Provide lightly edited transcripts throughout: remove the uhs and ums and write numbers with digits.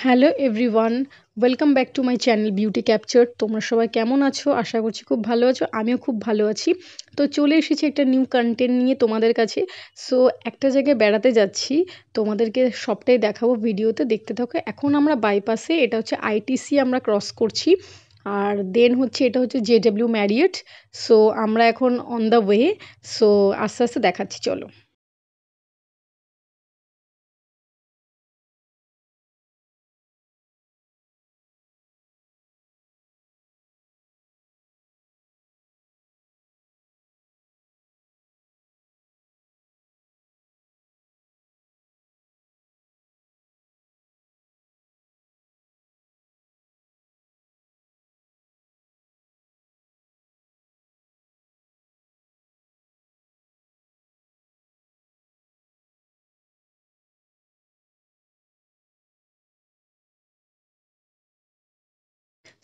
Hello everyone, welcome back to my channel beauty capture. তোমরা সবাই কেমন আছো? আশা করছি খুব ভালো আছো। আমিও খুব ভালো আছি। তো চলে এসেছি একটা নিউ কন্টেন্ট নিয়ে তোমাদের কাছে। সো একটা জায়গায় বেড়াতে যাচ্ছি, তোমাদেরকে সবটাই দেখাবো, ভিডিওতে দেখতে থাকো। এখন আমরা বাইপাসে, এটা হচ্ছে আইটিসি, আমরা ক্রস করছি। আর দেন হচ্ছে এটা হচ্ছে জেডব্লিউ ম্যারিয়ট। সো আমরা এখন অন দ্য ওয়ে। সো আস্তে আস্তে দেখাচ্ছি, চলো।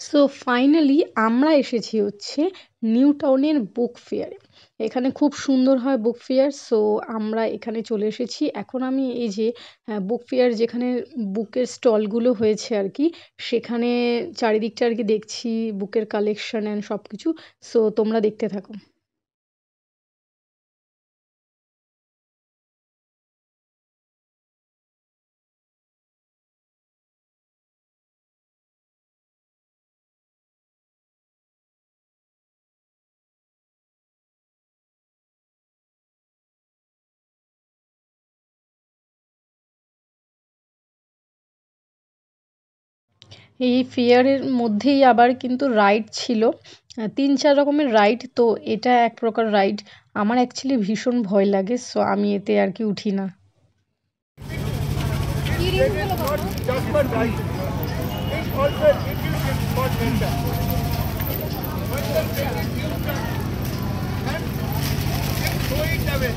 সো ফাইনালি আমরা এসেছি হচ্ছে নিউ টাউনের বুক ফেয়ারে। এখানে খুব সুন্দর হয় বুক ফেয়ার। সো আমরা এখানে চলে এসেছি। এখন আমি এই যে বুক ফেয়ার যেখানে বুকের স্টলগুলো হয়েছে আর কি, সেখানে চারিদিকটা আর কি দেখছি, বুকের কালেকশন অ্যান্ড সব কিছু। সো তোমরা দেখতে থাকো। এই ফেয়ারের মধ্যেই আবার কিন্তু রাইড ছিল, ৩-৪ রকমের রাইড। তো এটা এক প্রকার রাইড। আমার অ্যাকচুয়ালি ভীষণ ভয় লাগে, সো আমি এতে আর কি উঠি না। It is not just for right. It also introduces for gender. When the baby gives and throw it away,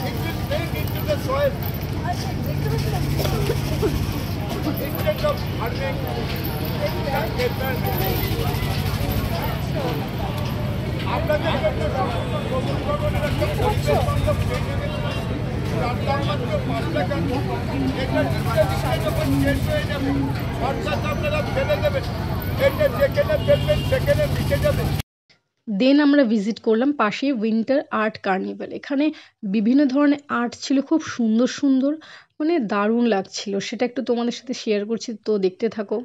it will break into the soil instead of harming and getting. আপনাদের জন্য প্রবল ভবনের একটা পরিবেশ বান্ধব যার দাম মাত্র 5 টাকা। এটা নিচে যখন শেষ হয়ে যাবে, অর্থাৎ আপনারা ফেলে দেবেন, এটা যেখানে ফেলবেন সেখানে মিশে যাবে। দেন আমরা ভিজিট করলাম পাশে উইন্টার আর্ট কার্নিভাল। এখানে বিভিন্ন ধরনের আর্ট ছিল, খুব সুন্দর সুন্দর, মানে দারুণ লাগছিল। সেটা একটু তোমাদের সাথে শেয়ার করছি, তো দেখতে থাকো।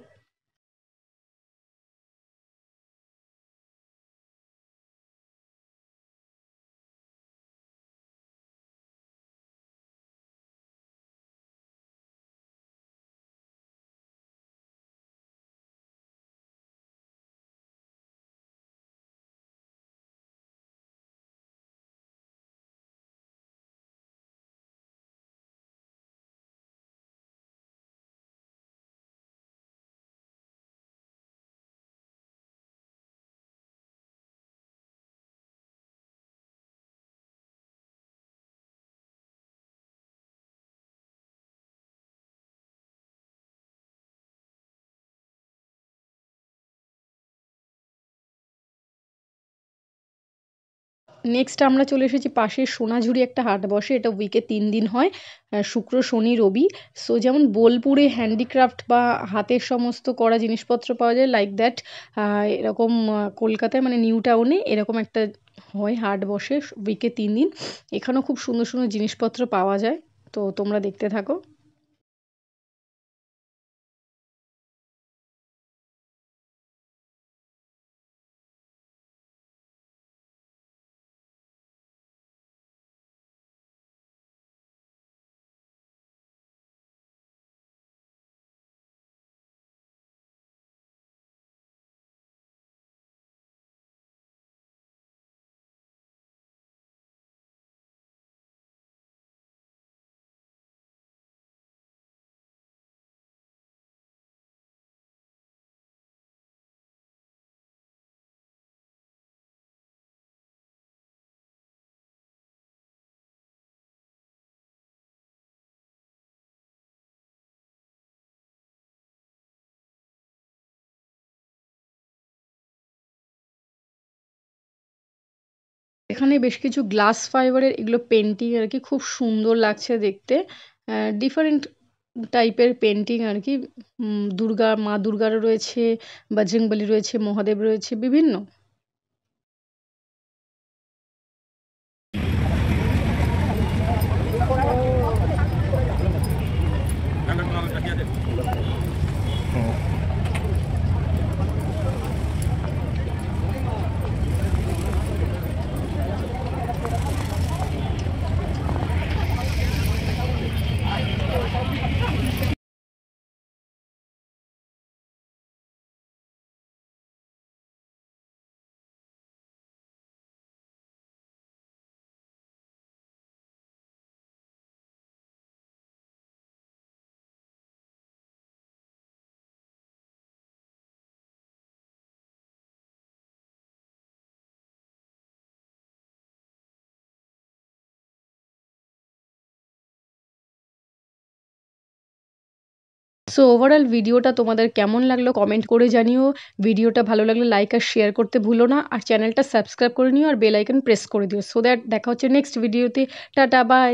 নেক্সট আমরা চলে এসেছি পাশে সোনাঝুরি, একটা হাট বসে, এটা উইকে 3 দিন হয়, শুক্র শনি রবি। সো যেমন বোলপুরে হ্যান্ডিক্রাফট বা হাতের সমস্ত করা জিনিসপত্র পাওয়া যায়, লাইক দ্যাট এরকম কলকাতায় মানে নিউ টাউনে এরকম একটা হয়, হাট বসে উইকে 3 দিন। এখানেও খুব সুন্দর সুন্দর জিনিসপত্র পাওয়া যায়। তো তোমরা দেখতে থাকো। এখানে বেশ কিছু গ্লাস ফাইবারের এগুলো পেন্টিং আর কি, খুব সুন্দর লাগছে দেখতে। ডিফারেন্ট টাইপের পেন্টিং আর কি। দুর্গা, মা দুর্গারও রয়েছে, বজরংবলী রয়েছে, মহাদেব রয়েছে, বিভিন্ন। সো ওভারঅল ভিডিওটা তোমাদের কেমন লাগলো কমেন্ট করে জানিও। ভিডিওটা ভালো লাগলে লাইক আর শেয়ার করতে ভুলো না, আর চ্যানেলটা সাবস্ক্রাইব করে নিও আর বেল আইকন প্রেস করে দিও, সো দ্যাট দেখা হচ্ছে নেক্সট ভিডিওতে। Tata, by.